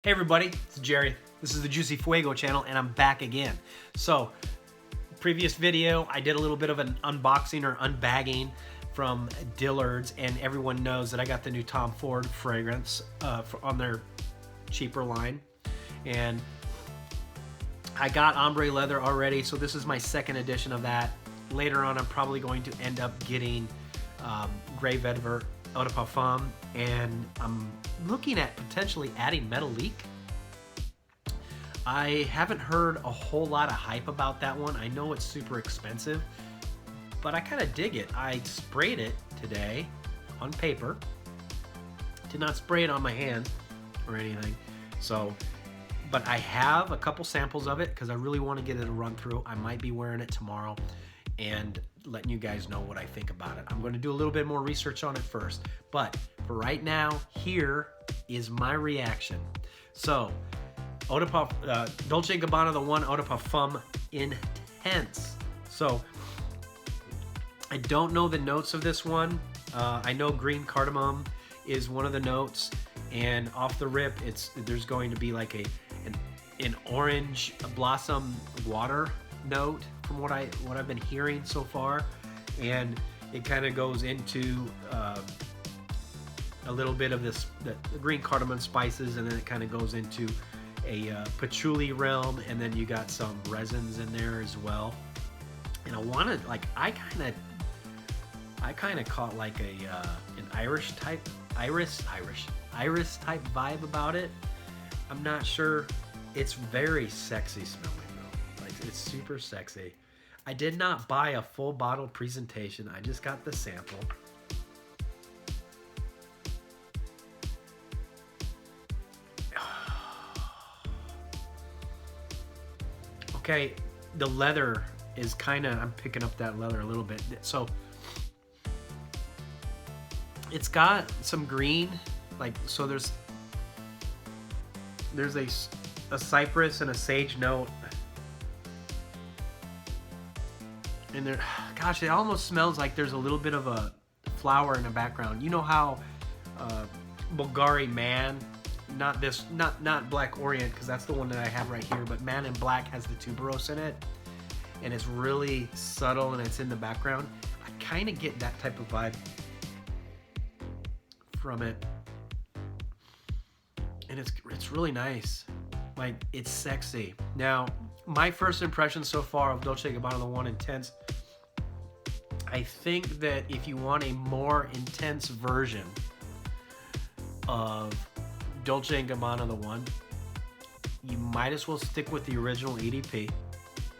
Hey everybody, it's Jerry. This is the Juicy Fuego channel and I'm back again. So, previous video, I did a little bit of an unboxing or unbagging from Dillard's, and everyone knows that I got the new Tom Ford fragrance on their cheaper line. And I got ombre leather already, so this is my second edition of that. Later on, I'm probably going to end up getting Grey Vetiver Eau de Parfum, and I'm looking at potentially adding Metalique. I haven't heard a whole lot of hype about that one. I know it's super expensive, but I kind of dig it. I sprayed it today on paper. Did not spray it on my hand or anything. So, but I have a couple samples of it because I really want to get it a run through. I might be wearing it tomorrow and letting you guys know what I think about it. I'm going to do a little bit more research on it first, but for right now, here is my reaction. So, Dolce & Gabbana the One Eau de Parfum Intense. So, I don't know the notes of this one. I know green cardamom is one of the notes, and off the rip, there's going to be like an orange blossom water note from what I've been hearing so far, and it kind of goes into a little bit of the green cardamom spices, and then it kind of goes into a patchouli realm, and then you got some resins in there as well. And I wanted, like, I kind of caught like an iris type vibe about it. I'm not sure. It's very sexy smelling though. Like, it's super sexy. I did not buy a full bottle presentation. I just got the sample. Okay, the leather is kind of, I'm picking up that leather a little bit. So it's got some green, like, so there's a cypress and a sage note. And there, gosh, it almost smells like there's a little bit of a flower in the background. You know how Bulgari Man, not Black Orient, because that's the one that I have right here, but Man in Black has the tuberose in it, and it's really subtle and it's in the background. I kind of get that type of vibe from it, and it's really nice. Like, it's sexy. Now, my first impression so far of Dolce & Gabbana The One Intense, I think that if you want a more intense version of Dolce & Gabbana The One, you might as well stick with the original EDP.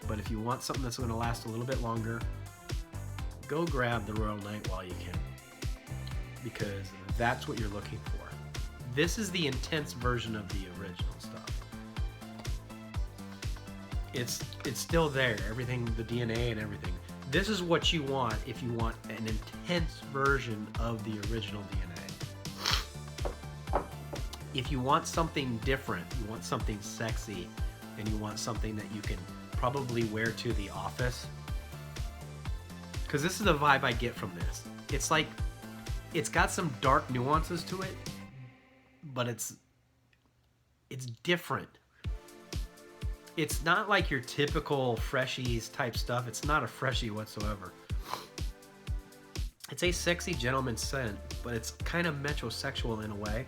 But if you want something that's going to last a little bit longer, go grab the Royal Night while you can, because that's what you're looking for. This is the intense version of the original stuff. It's still there, everything, the DNA and everything. This is what you want if you want an intense version of the original DNA. If you want something different, you want something sexy, and you want something that you can probably wear to the office, because this is the vibe I get from this. It's like, it's got some dark nuances to it, but it's different. It's not like your typical freshies type stuff. It's not a freshie whatsoever. It's a sexy gentleman scent, but it's kind of metrosexual in a way.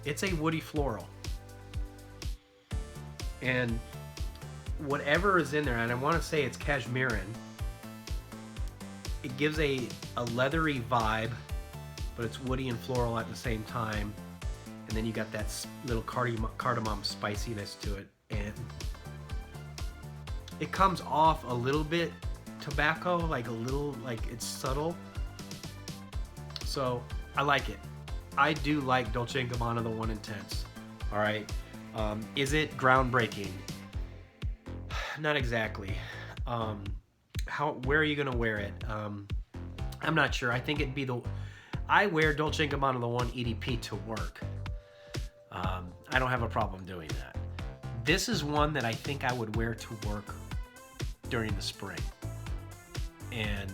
It's a woody floral. And whatever is in there, and I want to say it's cashmerean, it gives a leathery vibe, but it's woody and floral at the same time. And then you got that little cardamom spiciness to it. And it comes off a little bit tobacco, like a little, like it's subtle. So I like it. I do like Dolce & Gabbana The One Intense. All right. Is it groundbreaking? Not exactly. Where are you gonna wear it? I'm not sure. I think it'd be I wear Dolce & Gabbana The One EDP to work. I don't have a problem doing that. This is one that I think I would wear to work during the spring, and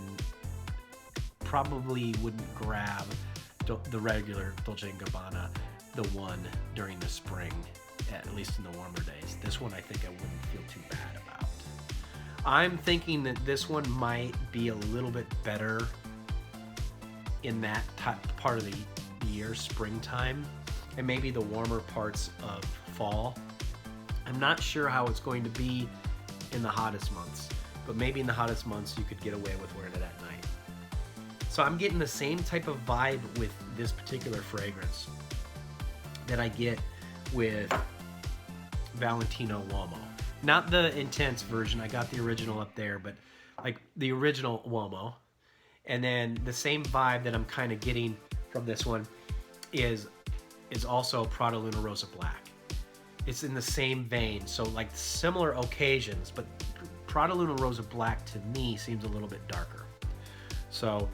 probably wouldn't grab the regular Dolce & Gabbana the one during the spring, at least in the warmer days. This one I think I wouldn't feel too bad about. I'm thinking that this one might be a little bit better in that part of the year, springtime, and maybe the warmer parts of fall. I'm not sure how it's going to be in the hottest months, but maybe in the hottest months you could get away with wearing it at night. So I'm getting the same type of vibe with this particular fragrance that I get with Valentino Uomo. Not the intense version, I got the original up there, but like the original Uomo. And then the same vibe that I'm kind of getting from this one is also Prada Luna Rosa Black. It's in the same vein, so like similar occasions, but Prada Luna Rosa Black to me seems a little bit darker. So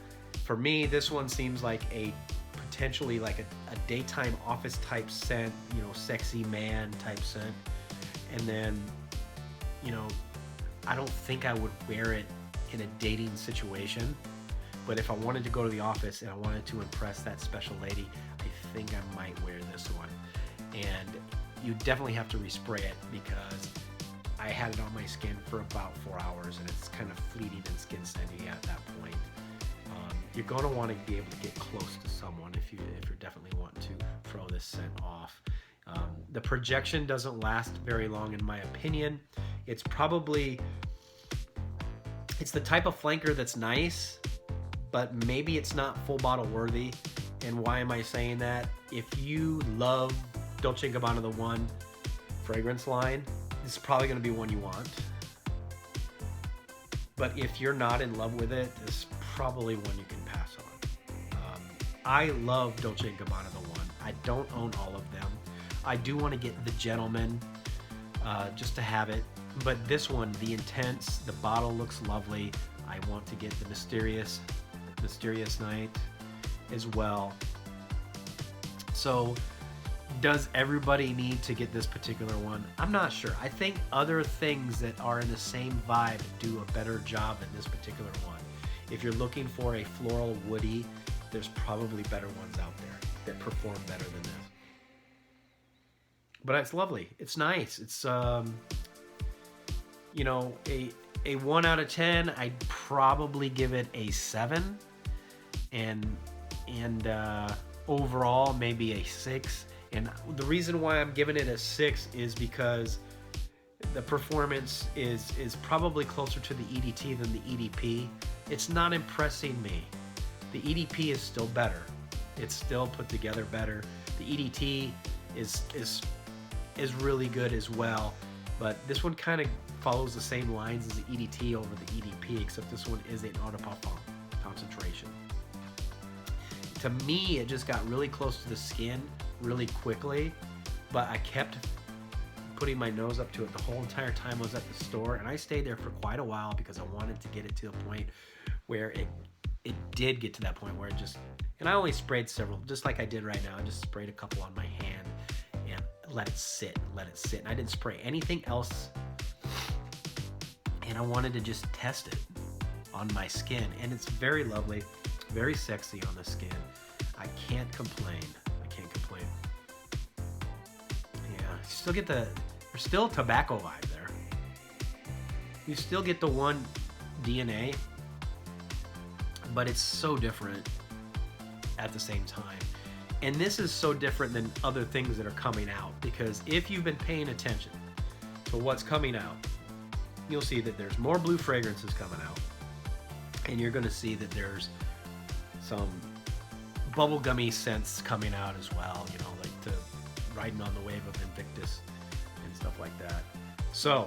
for me, this one seems like a potentially like a daytime office type scent, you know, sexy man type scent. And then, you know, I don't think I would wear it in a dating situation, but if I wanted to go to the office and I wanted to impress that special lady, I think I might wear this one. And you definitely have to respray it because I had it on my skin for about 4 hours and it's kind of fleeting and skin scenty at that point. You're going to want to be able to get close to someone if you definitely want to throw this scent off. The projection doesn't last very long in my opinion. It's the type of flanker that's nice, but maybe it's not full bottle worthy. And why am I saying that? If you love Dolce & Gabbana The One fragrance line, this is probably going to be one you want. But if you're not in love with it, it's probably one you can pass on. I love Dolce & Gabbana The One. I don't own all of them. I do want to get the Gentleman just to have it. But this one, the Intense, the bottle looks lovely. I want to get the Mysterious Night as well. So does everybody need to get this particular one? I'm not sure. I think other things that are in the same vibe do a better job than this particular one. If you're looking for a floral woody, there's probably better ones out there that perform better than this. But it's lovely. It's nice. It's you know, a 1 out of 10. I'd probably give it a 7, and overall maybe a 6. And the reason why I'm giving it a 6 is because the performance is probably closer to the EDT than the EDP. It's not impressing me. The EDP is still better. It's still put together better. The EDT is really good as well, but this one kind of follows the same lines as the EDT over the EDP, except this one is an eau de parfum concentration. To me, it just got really close to the skin really quickly, but I kept putting my nose up to it the whole entire time I was at the store, and I stayed there for quite a while because I wanted to get it to a point where it did get to that point where it just, and I only sprayed several, just like I did right now. I just sprayed a couple on my hand and let it sit, and I didn't spray anything else, and I wanted to just test it on my skin, and it's very lovely, very sexy on the skin. I can't complain. Yeah, you still get there's still tobacco vibe there. You still get the one DNA, but it's so different at the same time. And this is so different than other things that are coming out, because if you've been paying attention to what's coming out, you'll see that there's more blue fragrances coming out, and you're going to see that there's some bubblegummy scents coming out as well, you know, like riding on the wave of Invictus and stuff like that. So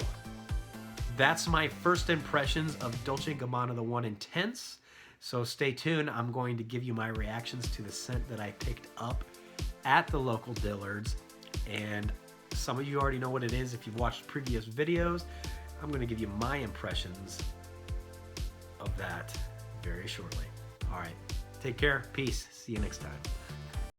that's my first impressions of Dolce & Gabbana The One Intense. So stay tuned. I'm going to give you my reactions to the scent that I picked up at the local Dillard's, and some of you already know what it is if you've watched previous videos. I'm going to give you my impressions of that very shortly. All right, take care, peace, see you next time.